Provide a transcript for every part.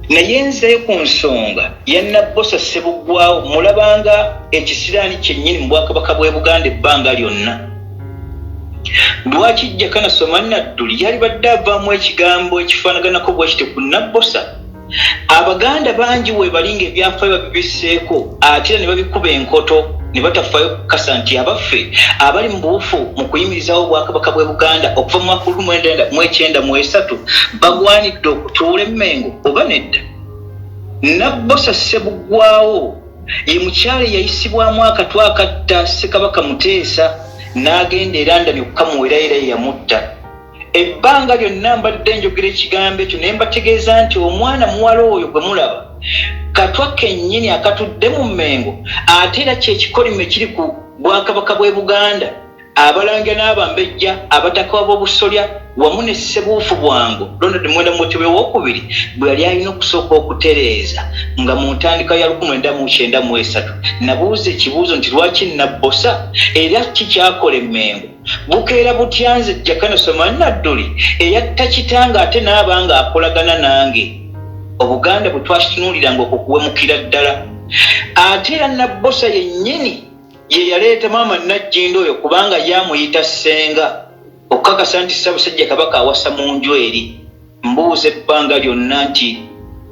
nayenzeyo ku nsonga ya Nabbosa Ssebuggwawo mulabanga ekisiraani kyennyini mu Bwakabaka bw'e Buganda ebbanga lyonna. Lwaki Jakana Ssoomanyi Nadduli yali badde avaamu ekigambo ekifaanaganako bwe kityo ku Nabbosa? Abaganda bangi we balinga ebyafaayo babibisseeko ate era ne babikuba enkoto ne batafaayo kukasa nti abaffe abali mu buufu mu kuyimirizawo Obwakabaka bw'e Buganda okuva mu mwaka 1993 bagwanidde okutuula e Mengo oba nedda. Nabbosa Ssebuggwawo ye mukyala eyayisibwamu akatwa akatta Ssekabaka Muteesa n'agenda e London okukamuwera era yamutta. Ebbanga lyonna mbadde njogera ekigambo ekyo ne mbategeeza nti omwana muwala oyo gwe mulaba katwa kennyini akatudde mu Mengo ate era kyekikolime kiri ku Bwakabaka bw'e Buganda. Abalangira n'abambejja abataka b'obusolya wamu ne Ssebuufu Bwango Ronald Mwenda Mutebi II bwe yali alina okusooka okutereeza nga mu ntandikwa ya 1993 nabuuza ekibuuzo nti lwaki Nabbosa era kikyakola e Mengo bukeera butyanze Jakana Ssoomanyi Nadduli eyatta kitanga ate n'abanga akolagana nange Obuganda bwe twakitunuuliranga okukuwemukira ddala. Ate era Nabbosa yennyini ye yaleeta maama Najjindo oyo kubanga yamuyita ssenga okukakasa nti Ssaabasajja Kabaka awasa mu nju eri. Mbuuza ebbanga lyonna nti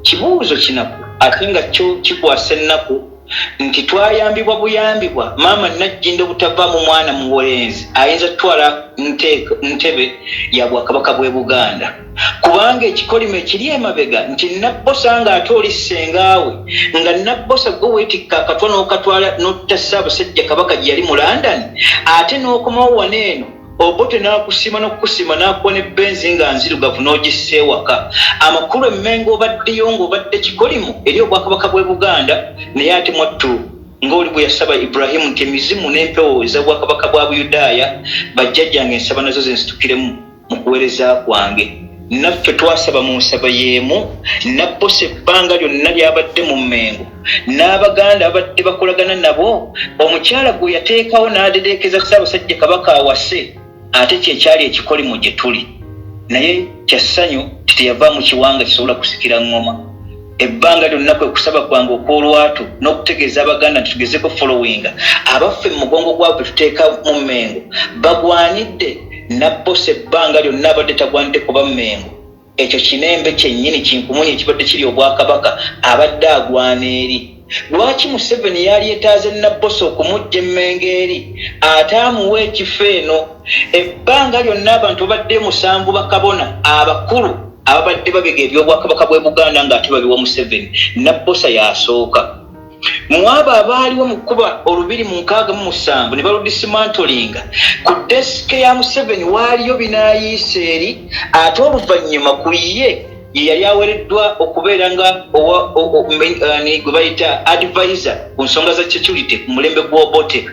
kibuuzo kinaku ate nga kyo kikwasa ennaku nti twayambibwa buyambibwa maama Najjindo butavaamu mwana muwolenzi ayinza tutwala ntebe ya Bwakabaka bw'e Buganda kubanga ekikolimo ekiri emabega nti Nabbosa nga ate oli ssengaawe nga Nabbosa gwe weetikka akatwa n'okatwala n'otta Ssaabasajja Kabaka gye yali mu London ate n'okomawo waneeno Obote n'akusima n'okusima n'akuwa ne benzi nga nzirugavu n'ogisse ewaka. Amakulu e Mengo obaddeyo ng'obadde kikolimo eri Obwakabaka bw'e Buganda naye ate mwattu ng'oli bwe yasaba Ibrahimu nti emizimu n'empewo ez'Obwakabaka bwa Buyudaaya bajjajjange ensaba nazo ze nsitukiremu mu kuweereza kwange. Naffe twasaba mu nsaba y'emu Nabbosa ebbanga lyonna lyabadde mu Mengo n'Abaganda abadde bakolagana nabo omukyala gwe yateekawo n'adedeekeza Ssaabasajja Kabaka awase ate kyekyali ekikolimo gye tuli naye kyassanyu titeyava mu kiwanga kisobola kusikira ngoma. Ebbanga lyonna kwe kusaba kwange okw'olwatu n'okutegeeza Abaganda nti tugezeko followinga abaffe mu mugongo gwabwe tuteeka mu Mengo bagwanidde Nabbosa ebbanga lyonna abadde tagwanidde kuba Mengo. Ekyo kinembe kyennyini kinkumunye ekibadde kiri Obwakabaka abadde agwana eri. Lwaki Museveni yali yetaaze Nabbosa okumujja Emmengo eri ate amuwa ekifo eno? Ebbanga lyonna abantu babadde musanvu bakabona abakulu ababadde babega eby'Obwakabaka bw'e Buganda ng'ate babiwa Museveni. Nabbosa yasooka. Mwaba abaaliwo mu kkuba 267 ne baludisimantolinga ku desike ya Museveni waaliyo binaayiise eri ate oluvannyuma ku ye yali aweereddwa okubeera nga gwe bayita advisor ku nsonga za security ku mulembe gw'Obote.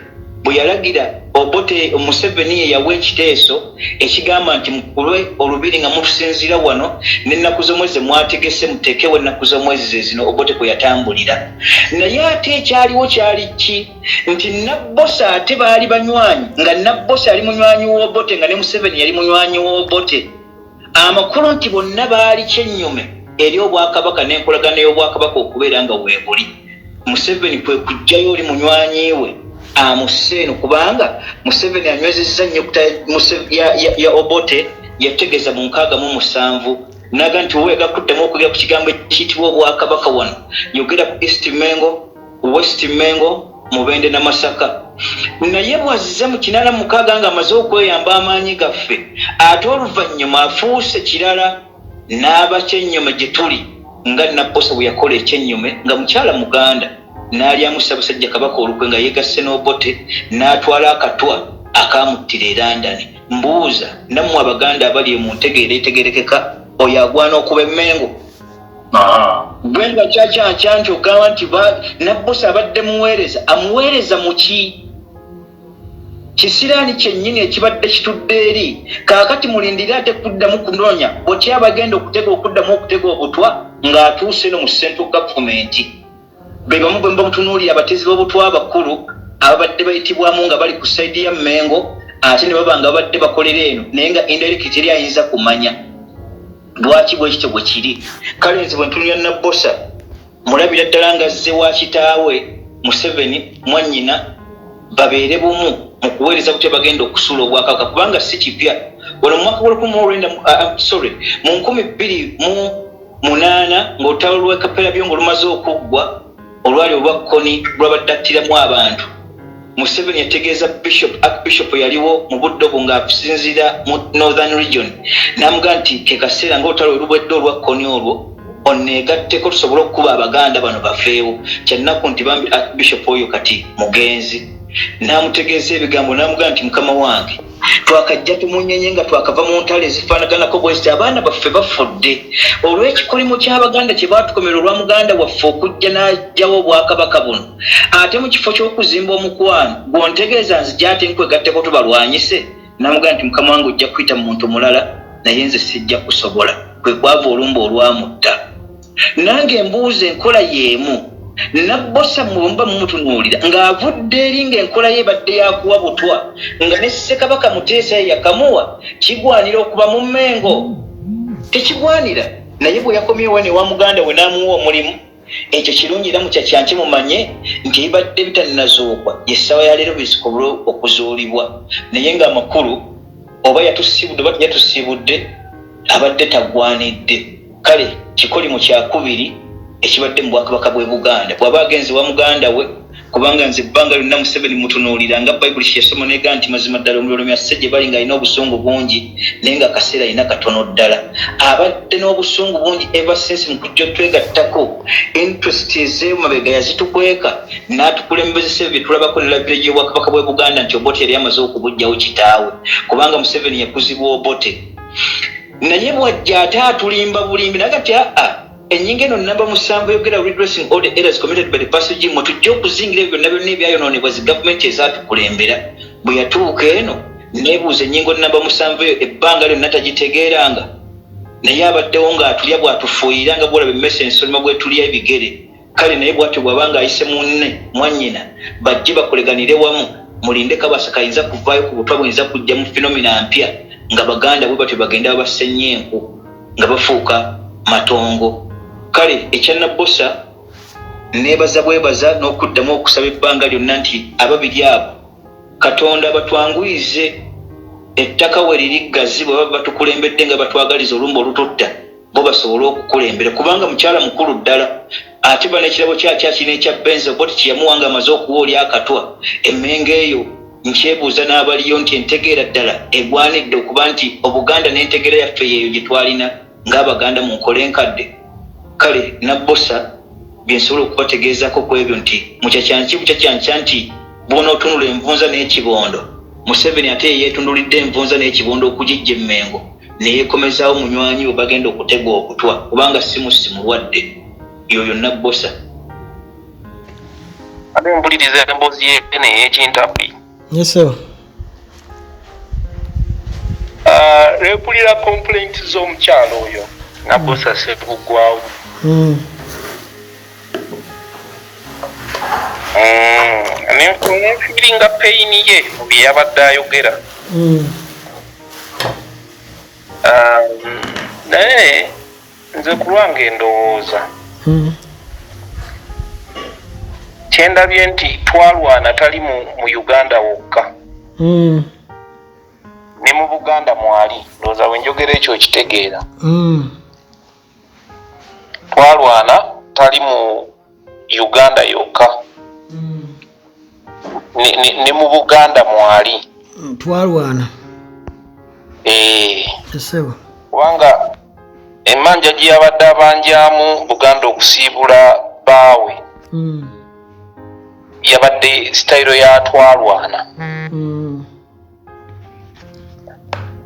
Bwe yalagira Obote Museveni ye yawa ekiteeso ekigamba nti mukulwe 2 nga mutusinzira wano n'ennaku z'omwezi mwategese muteekewo ennaku z'omwezi ze zino Obote kwe yatambulira. Naye ate ekyaliwo kyali ki nti Nabbosa ate baali banywanyi nga Nabbosa yali munywanyi w'Obote nga ne Museveni yali munywanyi w'Obote. Amakulu nti bonna baali kyennyume eri Obwakabaka n'enkolagana y'Obwakabaka okubeera nga weebuli. Museveni kwe kujjayo oli munywanyi we amuseeno kubanga Museveni anywezezza nnyukuta ya Obote yategeeza mu 67 naga nti weega kuddemu okugera ku kigambo ekiyitibwa Obwakabaka wano yogera ku East Mengo, West Mengo, Mubende na Masaka. Naye bwazizza mu 86 nga amaze okweyamba amaanyi gaffe ate oluvannyuma afuuse kirala n'aba kyennyume gye tuli nga Nabbosa bwe yakola ekyennyume nga mukyala Muganda n'alyamu Ssaabasajja Kabaka olukwe nga yeegasse n'Obote n'atwala akatwa akamuttira e London. Mbuuza nammwe Abaganda abali mu ntegeera etegerekeka oyo agwana okuba Emmengo? Gwe nga kyakyankya nti ogamba nti Nabbosa abadde muweereza amuweereza mu ki? Kisiraani kyennyini ekibadde kitudde eri kaakati mulindire ate kuddamu kunoonya bw'otya abagenda okuddamu okutega obutwa ng'atuuse no mu central government. Be bamu bwe bamutunuulira abatezi b'obutwa abakulu ababadde bayitibwamu nga bali ku sayidi ya Mengo ate ne baba nga babadde bakolera eno naye nga indirect eri ayinza kumanya. lwaki bwekityo bwe kiri kale nze bwe ntunulira Nabbosa mulabira ddala nga azze wa kitaawe Museveni mwannyina babeere bumu mu kuweereza butya bagenda okusuula obwakabaka kubanga si kipya wano mu mwaka mu 2008 ng'olutalo lw'ekapera byo ng'olumaze okuggwa olwali olwakkoni lwabadde attiramu abantu Museveni yategeeza Archbishop yaliwo mu budde obwo ng'asinziira mu Northern Region n'amugamba nti ke kaseera ng'olutalo olubwedde olwakkoni olwo onneegatteko tusobole okukuba abaganda bano bafeewo kyannaku nti bambi Archbishop oyo kati mugenzi n'amutegeeza ebigambo n'amugamba nti mukama wange twakajja tumunyenye nga twakava mu ntalo ezifaanaganako bweziti abaana baffe bafudde olw'ekikolimo ky'abaganda kye baatukomera olwa muganda waffe okujja n'ajjawo obwakabaka buno ate mu kifo ky'okuzimba omukwano gw'ontegeeza nzija ate nkwegatteko tubalwanyise n'amugamba nti mukama wange ojja kuyita mu muntu mulala naye nze sijja kusobola kwe kwava olumba olwamutta nange mbuuza enkola y'emu Nabbosa mumba mumutunuulira ng'avudde eri ng'enkola ye badde yakuwa butwa nga ne Ssekabaka Muteesa yakamuwa kigwanira okuba mu Mmengo tekigwanira naye bwe yakomyewo ne wa muganda we n'amuwa omulimu ekyo kirungi era mukyakyanke mumanye nti ebadde bitannazuukwa yessawa ya leero bisikobole okuzuulibwa naye ng'amakulu oba yatusibudde oba teyatusibudde abadde tagwanidde kale kikolimo kyakubiri ekibadde mu bwakabaka bw'e Buganda bw'aba agenze wa muganda we kubanga nze ebbanga lyonna Museveni mutunuulira nga Bayibuli kye yasoma neega nti mazima ddala omulolomya ssejje bali ng'alina obusungu bungi naye nga akaseera alina katono ddala abadde n'obusungu bungi ever since mu kujja twegattako interest ez'emabega yazitukweka n'atukulembezesa ebyo bye tulabako ne labira gy'obwakabaka bw'e Buganda nti Obote yali amaze okubujjawo kitaawe kubanga Museveni yakuzibwa Obote naye bwajja ate atulimba bulimbi nagati enyinga eno namba 7 yogera redressing all the errors committed by the past regime mutujja okuzingira ebyo byonna byonna ebyayonoonebwa zi gavumenti ezaatukulembera bwe yatuuka eno neebuuza ennyingo namba 7 eyo ebbanga lyonna tagitegeeranga naye abaddewo ng'atulya bw'atufuuyira nga bwolaba emmese ensolima bw'etulya ebigere kale naye bw'atyo bw'aba ng'ayise munne mwannyina bajje bakoleganire wamu mulinde Kabasa kayinza kuvaayo ku butwa buyinza kujja mu fenomena mpya nga baganda bwe batyo bagenda babassa ennyenku nga bafuuka matongo kale ekya Nabbosa neebaza bwebaza n'okuddamu okusaba ebbanga lyonna nti ababiri abo Katonda batwanguyize ettaka we liri ggazi bwe baba batukulembedde nga batwagaliza olumba olututta bo basobole okukulembera kubanga mukyala mukulu ddala ate bana ekirabo kyakina ekya Benzo Obote kye yamuwanga amaze okuwa oli akatwa emmenge eyo nkyebuuza n'abaliyo nti entegeera ddala egwanidde okuba nti Obuganda n'entegeera yaffe yeeyo gye twalina ng'Abaganda mu nkola enkadde kale Nabbosa byensobola okubategeezako ku ebyo nti mukyakyankya nti bw'onootunula envunza n'ekibondo Museveni ate yeetundulidde envunza n'ekibondo okugijja Emmengo ne yeekomezaawo munywanyi we bagenda okutega okutwa kubanga simulwadde yoyo Nabbosa ate mpuliriza emboozi y'ene ey'ekintabuli repulira complaint z'omukyalo oyo Nabbosa Ssebuggwawo nenfiiringa pain ye mu bye yabadde ayogera naye nze ku lwange endowooza kyendabye nti twalwana tali mu Uganda wokka ne mu Buganda mwali ndowooza bwe njogera ekyo okitegeera twalwana tali mu Uganda yokka ne mu Buganda mwali twalwana kubanga emmanja gye yabadde abanjamu Buganda okusiibula bbaawe yabadde sitayiro ya twalwana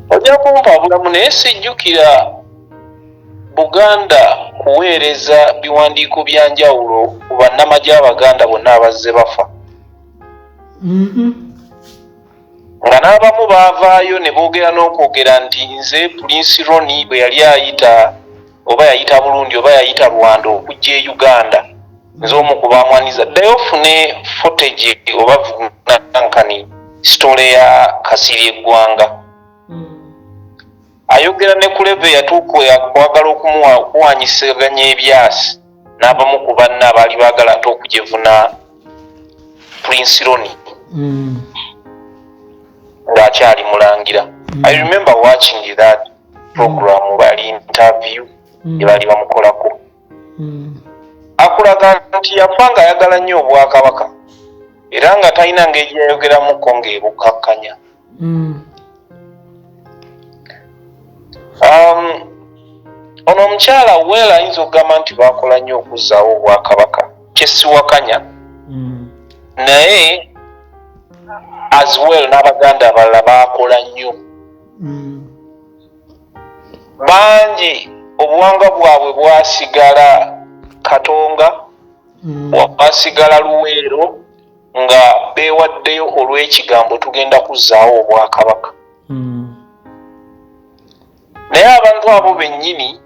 ojja kumpa bulamu naye sijjukira Buganda kuweereza biwandiiko bya njawulo ku bannamagye Abaganda bonna abazze bafa nga n'abamu baavaayo ne boogera n'okwogera nti nze Prince Ronnie bwe yali ayita oba yayita Burundi oba yayita Rwanda okujja e Uganda nze omu ku baamwaniza ddayo ofune footage oba nankani sitole ya Kasirye Gwanga ayogera ne ku level yatuuka yakwagala okuwanyisaganya ebyasi n'abamu ku banne abaali baagala ate okujevuna Prince Ronnie ng'akyali mulangira. I remember watching that program bali interview ebali bamukolako. Akulaga nti yafa nga ayagala nnyo obwakabaka era nga talina ngeri yayogeramuko ng'ebukakkanya. Ono omukyala Wera ayinza okugamba nti baakola nnyo okuzzaawo obwakabaka kyesiwakanya naye as well n'abaganda abalala baakola nnyo bangi obuwangwa bwabwe bwasigala Katonga bwasigala Luweero nga beewaddeyo olw'ekigambo tugenda kuzzaawo obwakabaka. Naye abantu abo bennyini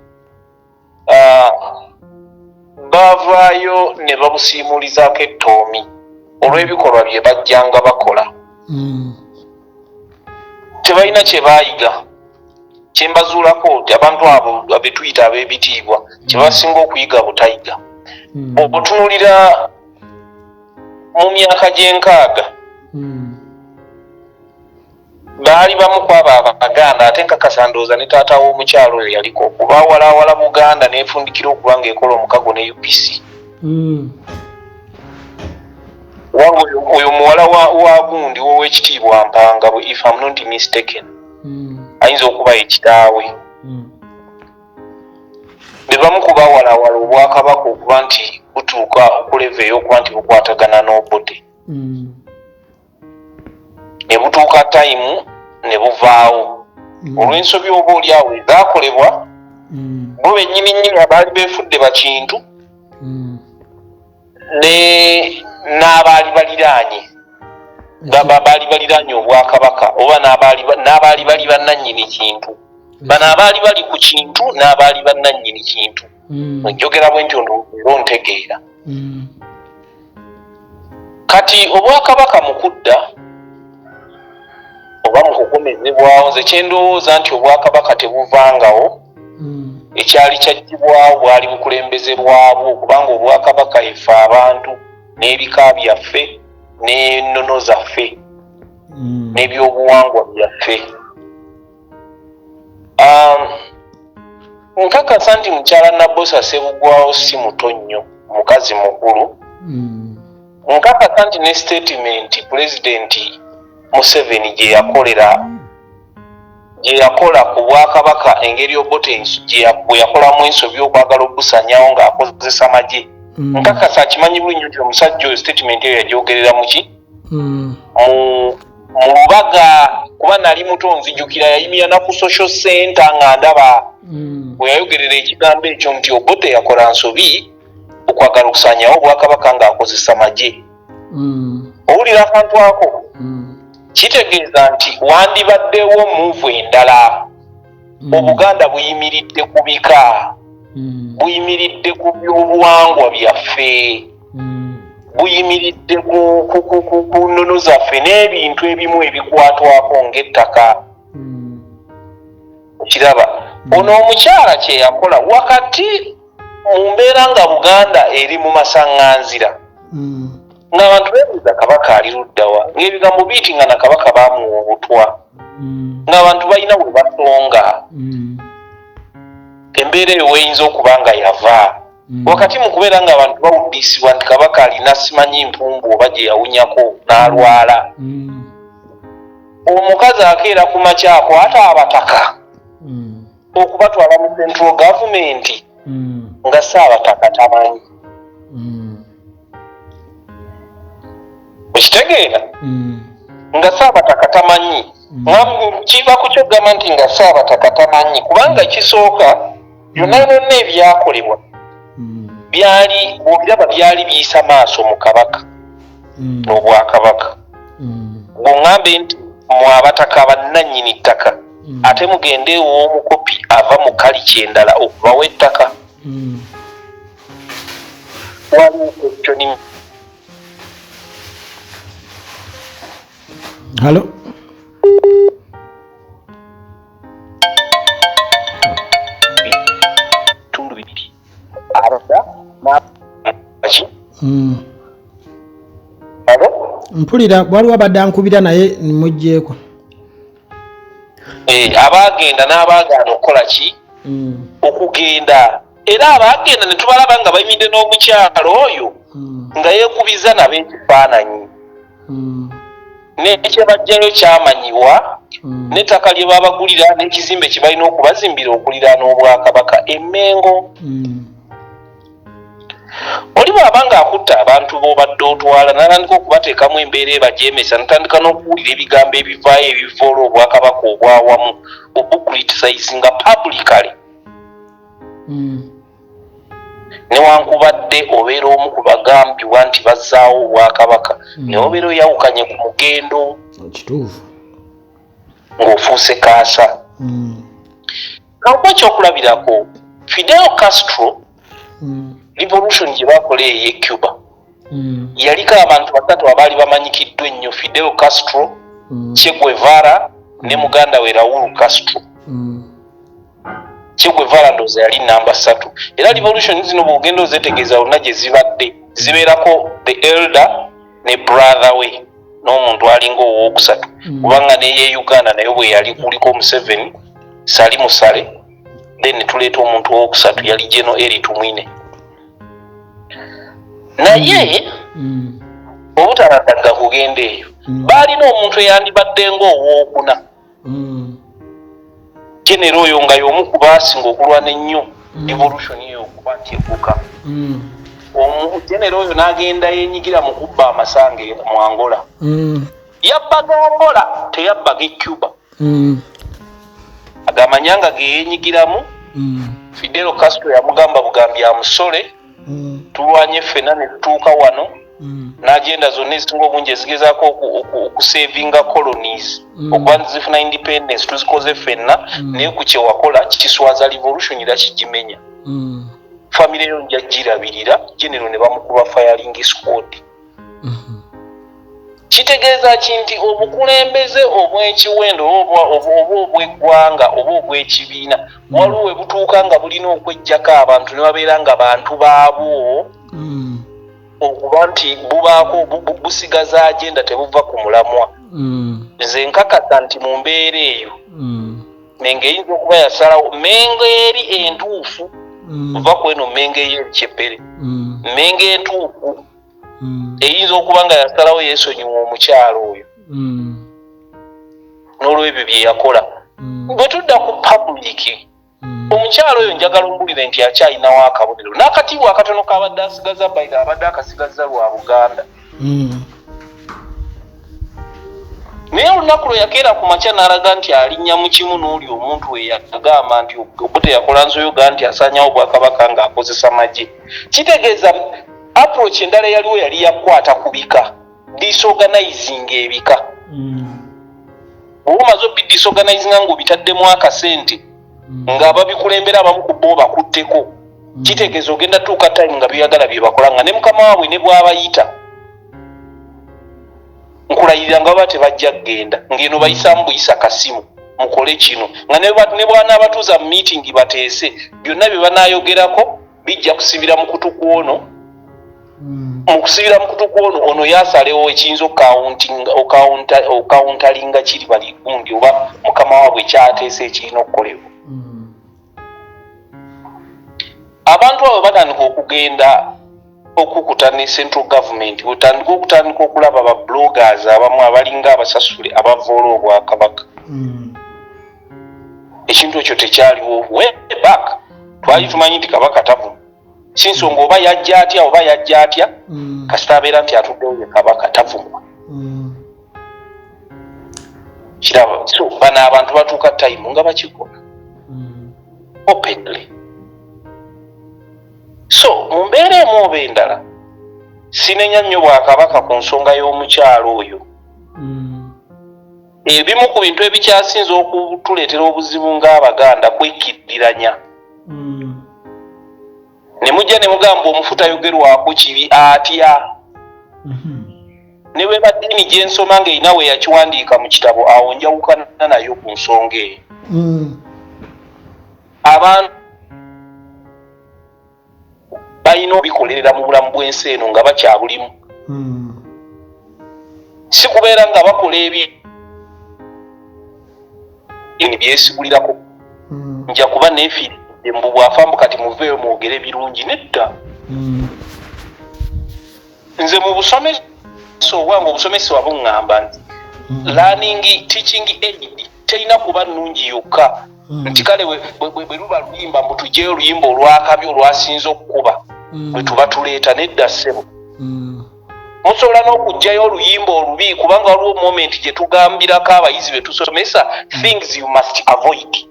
baavaayo ne babusiimulizaako ettoomi olw'ebikolwa bye bajjanga bakola. Tebalina kye baayiga kye mbazuulako nti abantu abo be tuyita ab'ebitiibwa kye basinga okuyiga butayiga. Obutunulira mu myaka gy'enkaaga baali bamu ku abo Abaganda ate nkakasa ndowooza ne taata w'omukyalo oyo yaliko okubaawalaawala Buganda n'efundikira okuba ng'ekola omukago ne UPC. Oyo muwala wa gundi w'owekitiibwa Mpanga if I'm not mistaken ayinza okuba ekitaawe. Be bamu ku baawalaawala obwakabaka okuba nti butuuka ku level ey'okuba nti bukwatagana n'Obote. Ne butuuka time ne buvaawo olw'ensobi oba oli awo ezaakolebwa bo bennyini nnyini abaali beefudde bakintu n'abaali baliraanye baali baliraanye obwakabaka oba n'abaali bali bannannyini kintu bano abaali bali ku kintu n'abaali bannannyini kintu njogera bwe ntyo ndowooza ntegeera. Kati obwakabaka mu kudda oba mu kukomezebwawo nze kyendowooza nti obwakabaka tebuvangawo ekyali kyaggyibwawo bwali bukulembeze bwabwo kubanga obwakabaka ife abantu n'ebika byaffe n'ennono zaffe n'ebyobuwangwa byaffe. Nkakasa nti mukyala Nabbosa Ssebuggwawo si muto nnyo mukazi mukulu. Nkakasa nti ne statement pulezidenti Museveni gye yakola ku bwakabaka engeri Obote bwe yakolamu ensobi okwagala okusanyawo ng'akozesa magye. Nkakasa akimanyi bulungi nti omusajja oyo statement eyo yagyogerera muki mu Lubaga kuba nali muto nzijukira yayimira na ku social center nga ndaba bwe yayogerera ekigambo ekyo nti Obote yakola nsobi okwagala okusanyawo obwakabaka ng'akozesa magye. Owulira akantu ako kitegeeza nti wandibaddewo muuvu endala. Obuganda buyimiridde ku bika buyimiridde ku byobuwangwa byaffe buyimiridde ku nnono zaffe n'ebintu ebimu ebikwatwako ng'ettaka. Kiraba ono omukyala kye yakola wakati mu mbeera nga Buganda eri mu masaŋŋanzira ng'abantu beebuuza kabaka ali luddawa ng'ebigambo biyitinga na kabaka baamuwa obutwa ng'abantu balina we basonga embeera eyo weyinza okuba nga yava wakati mu kubeera ng'abantu bawuddisibwa nti kabaka alina simanyi mpumbu oba gye yawunyako n'alwala. Omukazi akeera ku makya akwata abataka okubatwala mu central government nga Ssaabataka tamanyi. Okitegeera nga Ssaabataka tamanyi kiva ku kyogamba nti nga Ssaabataka tamanyi kubanga kisooka byonna byonna ebyakolebwa byali obiraba byali biyisa maaso mu kabaka n'obwakabaka. Bw'oŋŋambe nti mwe abataka bannannyini ttaka ate mugende ew'omukopi ava mu kaliki endala okubawa ettaka. Waliwo question. Hello. abada n'aki mpulira waliwo abadde ankubira naye nimugjeeko abaagenda n'abaagaana okukola ki okugenda era abaagenda ne tubalaba nga bayimidde n'omukyalo oyo nga yeekubiza nabo ekifaananyi n'ekyebajjayo kyamanyiwa n'ettaka lye babagulira n'ekizimbe kye balina okubazimbira okuliraana obwakabaka Emmengo. Oli bw'aba ng'akutta abantu b'obadde otwala n'atandika okubateekamu embeera ebajeemesa n'atandika n'okuwulira ebigambo ebivaayo ebivoola obwakabaka obwawamu obucriticizinga publicly newankubadde obeera omu ku bagambibwa nti bazzaawo obwakabaka naye obeera oyawukanye ku mugendo kituufu ng'ofuuse kaasa. Kakuba ekyokulabirako Fidel Castro revolution gye baakola ey'e Cuba yaliko abantu basatu abaali bamanyikiddwa ennyo: Fidel Castro, Che Guevara ne muganda we Raul Castro. Che Guevara ndowooza yali namba 3 era revolution zino bw'ogenda ozetegeeza wonna gye zibadde zibeerako the elder ne brother we n'omuntu alinga owookusatu kubanga n'eye Uganda naye bwe yali kuliko Museveni Sali Musale then tuleeta omuntu owookusatu yali General Eli Tumwine. Naye obutalataga kugenda eyo baalina omuntu eyandibadde ng'owookuna genero oyo nga y'omu ku baasinga okulwana ennyo revolution eyo okuba nti egguka. Genero oyo n'agenda yenyigira mu kubba amasange mu Angola. Yabbaga Angola teyabbaga e Cuba. Agamanyanga ge yenyigiramu Fidel Castro yamugamba bugambi amusole tulwanye ffenna ne tutuuka wano n'agenda zonna ezisinga obungi ezigezaako okusevinga colonies okuba zifuna independence tuzikoze ffenna naye ku kye wakola kiswaza revolution era kigimenya. Famire yo nja girabirira genero ne bamukuba firing squad. Kitegeeza ki nti obukulembeze obw'ekiwendo oba obw'eggwanga oba obw'ekibiina waliwo we butuuka nga bulina okweggyako abantu ne babeera nga bantu baabwo okuba nti bubaako busigaza agenda tebuva ku mulamwa. Nze nkakasa nti mu mbeera eyo Mmengo eyinza okuba yasalawo Mmengo eri entuufu kuva ku eno Mmengo ey'eri Kyebere Mmengo entuufu eyinza okuba nga yasalawo yeesonyiwa omukyalo oyo n'olw'ebyo bye yakola. Bwe tudda ku public omukyalo oyo njagala ombulire nti akyalinawo akabonero n'akatiibwa akatono k'abadde asigaza bayira abadde akasigaza lwa Buganda. Naye olunaku lwe yakeera ku makya n'alaga nti alinnya mu kimu n'oli omuntu we yagamba nti obute yakola nsoyoga nti asaanyawo obwakabaka ng'akozesa magye. Kitegeeza approach endala yaliwo yali yakwata ku bika disorganizing ebika. Obumaze obidisorganizinga ng'obitaddemu akasente ng'ababikulembera abamu ku bo bakutteko kitegeeza ogenda tuuka time nga byagala bye bakola nga ne mukama waabwe ne bw'abayita nkulayirira nga baba tebajja kgenda ng'eno bayisamu buyisa kasimu mukole kino nga ne bw'anaabatuuza mu meeting bateese byonna bye banaayogerako bijja kusibira mu kutu kwono ono yasalewo ekiyinza okawuntalinga kiri bali gundi oba mukama waabwe kyateese ekirina okukolebwa. Abantu abo batandika okugenda okukuta ne central government okutandika okulaba ba bloggers abamu abalinga abasasule abavoola obwakabaka. Ekintu ekyo tekyaliwo way back twali tumanyi nti kabaka tavuma si nsonga oba yajja atya kasita abeera nti atuddewo ye kabaka tavumwa. Kiraba so bano abantu batuuka time nga bakikola openly. So mu mbeera emu oba endala sinenya nnyo bwakabaka ku nsonga y'omukyalo oyo. Ebimu ku bintu ebikyasinza okutuleetera obuzibu ng'Abaganda kwekiddiranya. Ne mujja ne mugamba omufu tayogerwako kibi atya. Ne bwe baddiini gye nsoma ng'erina we yakiwandiika mu kitabo awo njawukana nayo ku nsonga eyo. Abantu balina obikolerera mu bulamu bw'ensi eno nga bakyabulimu. Si kubeera nga bakola byesigulirako nja kuba neefiiridde mbu bw'afambu kati muveeyo mwogere birungi nedda. Nze mu busomesa obwange obusomesa wabuŋŋamba nti learning teaching aid terina kuba nnungi yokka nti kale bwe luba luyimba mbu tugyeyo oluyimba olwakabi olwasinze okukuba bwe tuba tuleeta nedda ssebo. Musobola n'okugyayo oluyimba olubi kubanga waliwo moment gye tugambirako abayizi be tusomesa things you must avoid.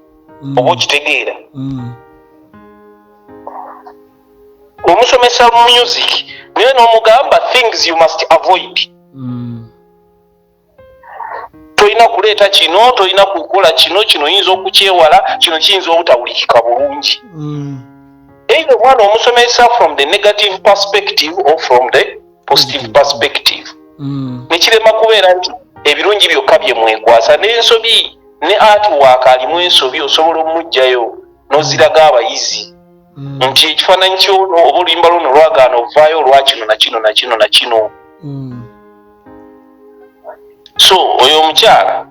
Oba okitegeera. Omusomesa music naye n'omugamba things you must avoid. Tolina kuleeta kino, tolina kukola kino oyinza okukyewala, kino kiyinza obutawulikika bulungi. Either omwana omusomesa from the negative perspective or from the positive perspective. Nekirema kubeera nti ebirungi byokka bye mwekwasa n'ensobi ne artwork alimu ensobi osobola omujjayo n'oziraga abayizi nti ekifaananyi kyono oba oluyimba luno lwagaana ovaayo olwa kino na kino na kino na kino. So oyo omukyala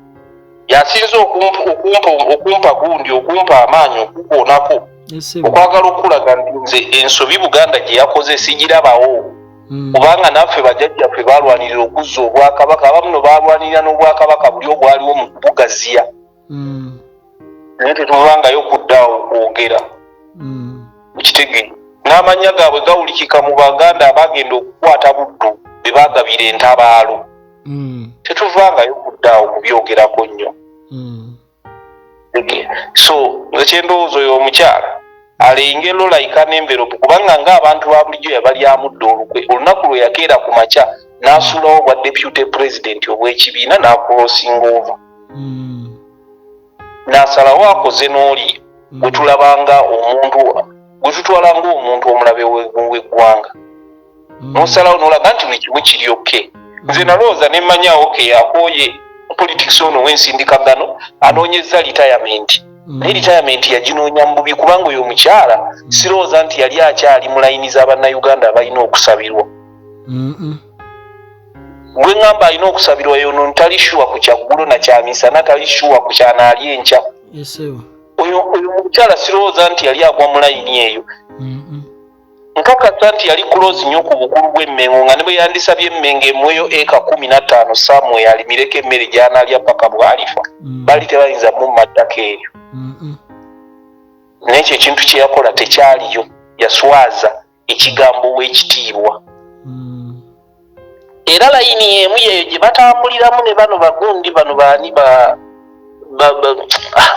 yasinze okumpa gundi okumpa amaanyi okukoonako okwagala okulaga nti nze ensobi Buganda gye yakoze sigirabawo. Kubanga naffe bajjajjaffe balwanirira okuzza obwakabaka, abamu no balwanirira n'obwakabaka buli obwaliwo mu kubugaziya. Naye tetubangayo kuddaawo okwogera mukitegeere. N'amannya gaabwe gawulikika mu Baganda abagenda okukwata Buddu be baagabira entabaalo. Tetuvangayo kuddaawo kubyogerako nnyo. So nze kyendowooza oyo omukyala alenge lolayika n'envelope kubanga ng'abantu ba bulijjo yabalyamudde olukwe. Olunaku lwe yakeera ku makya n'asuulawo bwa deputy president obw'ekibiina n'akulosinga over. N'asalawo akoze n'oli gwe tulabanga omuntu gwe tutwalanga omuntu omulabe w'eggwanga. N'osalawo n'olaga nti buli kimu kiri oke. Nze nalowooza ne mmanyaawo ke akooye politics ono w'ensindikagano anoonyezza retirement. Naye retirement yaginoonya mu bubi kubanga oyo omukyala sirowooza nti yali akyali mu layini z'Abannayuganda abalina okusabirwa. Gwe ŋŋamba alina okusabirwa yono ntali shuwa ku kyaggulo na kyamisana, tali shuwa ku kyanaali enkya. Oyo omukyala sirowooza nti yali agwa mu layini eyo. Nkakasa nti yali close nnyo ku bukulu bw'emmengo nga ne bwe yandisabye emmengo emuweeyo eka 15 Samuel alimireko emmere gy'anaalya paka bw'alifa bali tebayinza mummaddako eyo. Naye ekyo ekintu kye yakola tekyaliyo, yaswaza ekigambo w'ekitiibwa. Era layini emu yeeyo gye batambuliramu ne bano bagundi bano baani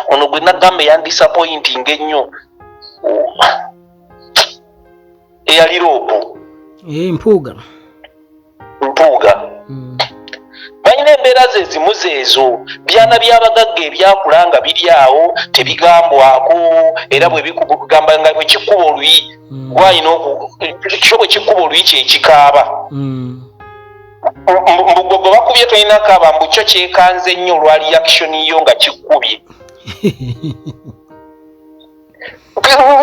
ono gwe nagamba yandisappointing ennyo eyali Loopo. Mpuuga. Balina embeera ze zimu zeezo. Byana by'abagagga ebyakulanga biri awo tebigambwako era bwe bikugamba nga bwe kikuba oluyi gwalina ekyo bwe kikuba oluyi kyekikaaba. Mbugogo bakubye tolina kaaba mbu kyo kyekanze nnyo olwa reaction yo nga kikkubye.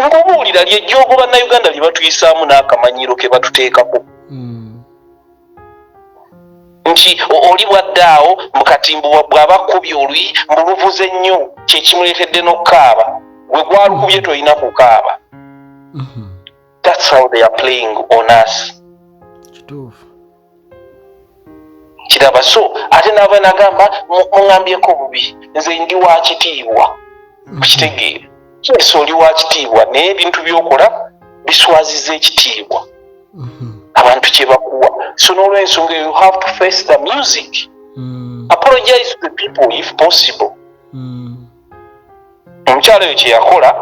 Nkubuulira lyejjoogo Bannayuganda lye batuyisaamu n'akamanyiro ke batuteekako. Nti oli bwaddaawo mukati bw'aba kkubye oluyi mbuluvuze nnyo kyekimuleetedde n'okukaaba. Gwe gwalukubye tolina kukaaba. That's how they are playing on us. Kiraba so ate naaba nagamba muŋŋambyeko bubi nze ndi wa kitiibwa kukitegeera. Yesu oli wa kitiibwa naye ebintu by'okola biswaziza ekitiibwa. Abantu kye bakuwa. So n'olw'ensonga you have to face the music. Apologize to the people if possible. Omukyala oyo kye yakola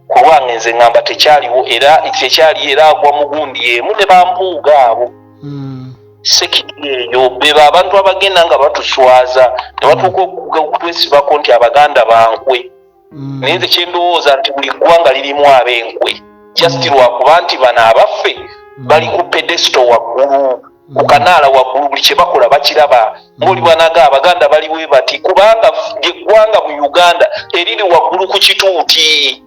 ku lwange nze ŋŋamba tekyaliwo era agwa mu gundi emu ne bampuuga abo. Sekiti eyo beba abantu abagenda nga batuswaza ne batuuka okutwesibako nti Abaganda bankwe. Naye nze kyendowooza nti buli ggwanga lirimu ab'enkwe just lwakuba nti bano abaffe bali ku pedestal waggulu ku kanaala waggulu buli kye bakola bakiraba. Ng'oli bwanaga Abaganda baliwe bati kubanga eggwanga mu Uganda eriri waggulu ku kituuti.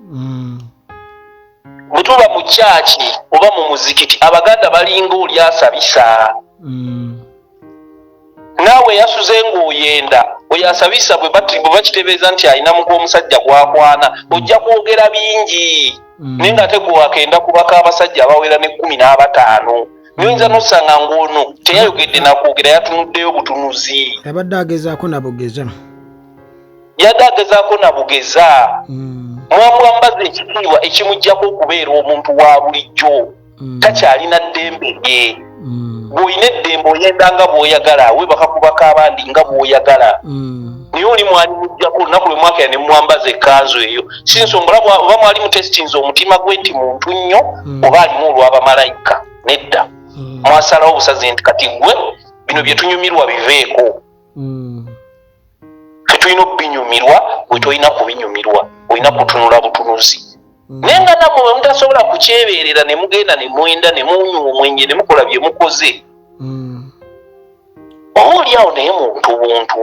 Bwetuba mu kyaki oba mu muzikiti abaganda balinga oli asabisa. Naawe yasuze ng'oyenda oyo asabisa bwe bakitebeeza nti alina muko omusajja gwakwana ojja kwogera bingi naye nga tegwakenda kubaka abasajja abawera ne 15 niyinza nosanga ng'ono teyayogedde nakwogera yatunuddeyo butunuzi yabadde agezaako na bugeza mwamwambaza ekitiibwa ekimuggyako okubeera omuntu wa bulijjo takyalina ddembe lye bw'olina eddembe oyenda nga bw'oyagala webakakubako abandi nga bw'oyagala naye oli mwali muggyako olunaku lwe mwakera ne mwambaza ekkanzu eyo si nsonga oba mwali mutesitinza omutima gwe nti muntu nnyo oba alimu olw'abamalayika nedda mwasalawo obusazi nti kati gwe bino bye tunyumirwa biveeko tetulina okubinyumirwa bwe tolina kubinyumirwa olina kutunula butunuzi naye nga nammwe mutasobola kukyebeerera ne mugenda ne mwenda ne munywa omwenye ne mukola bye mukoze obaoliawo naye muntu buntu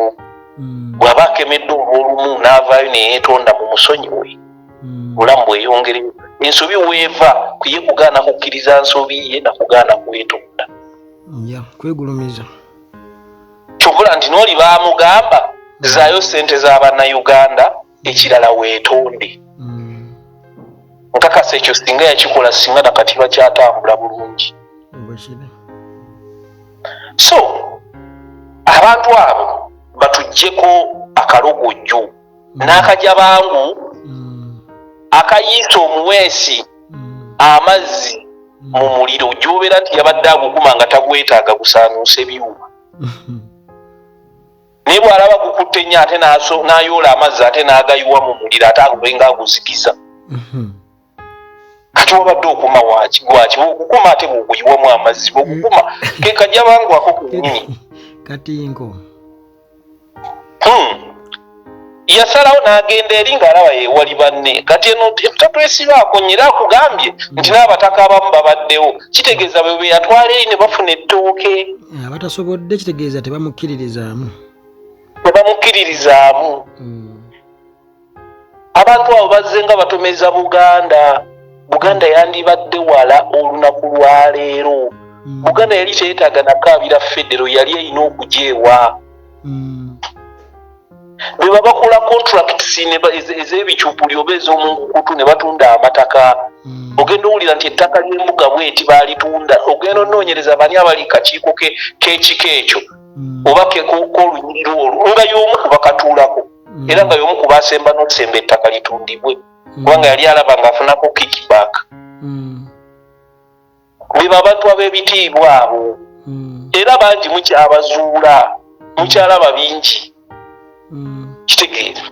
bw'aba akemedde olw'olumu n'avaayo ne yeetonda mu musonyi we bulamu bweyongereyo ensobi weeva kuye kugaana kukkiriza nsobi ye nakugaana kwetonda kwegulumiza kyovula nti n'oli baamugamba zaayo ssente z'abannayuganda ekirala weetonde nkakasa ekyo singa yakikola singa nakati bakyatambula bulungi so abantu abo batuggyeko akalogojjo n'akajja bangu akayiisa omuweesi amazzi mu muliro gy'obeera nti yabadde agukuma nga tagwetaaga gusaanuusa ebyuma naye bw'alaba gukutte nnyo ate n'ayoola amazzi ate n'agayiwa mu muliro ate agubenga aguzikiza kati wabadde okuma gwaki bw'okukuma ate bw'oguyiwamu amazzi bw'okukuma ke kajja bangu ako kennyini katinko yasalawo n'agenda eri ng'alaba yeewali banne kati eno tatwesibaako nnyera akugambye nti n'abataka abamu babaddewo kitegeeza bwe yatwala eri ne bafuna ettooke abatasobodde kitegeeza tebamukkiririzaamu abantu abo bazze nga batomeza Buganda yandibadde wala olunaku lwa leero Buganda yali teetaaga nakaabira federo yali erina okugyewa bwe babakola contracts ez'ebicuupuli oba ez'omunkukutu ne batunda amataka ogenda owulira nti ettaka ly'embuga bweti baalitunda ogenda onoonyereza bani abali kakiiko k'ekika ekyo oba k'olunyiriro olwo nga y'omu ku bakatuulako era nga y'omu ku baasemba n'okusemba ettaka litundibwe kubanga yali alaba ng'afunako kickback beba abantu ab'ebitiibwa abo era bangi mukyabazuula mukyalaba bingi kitegeera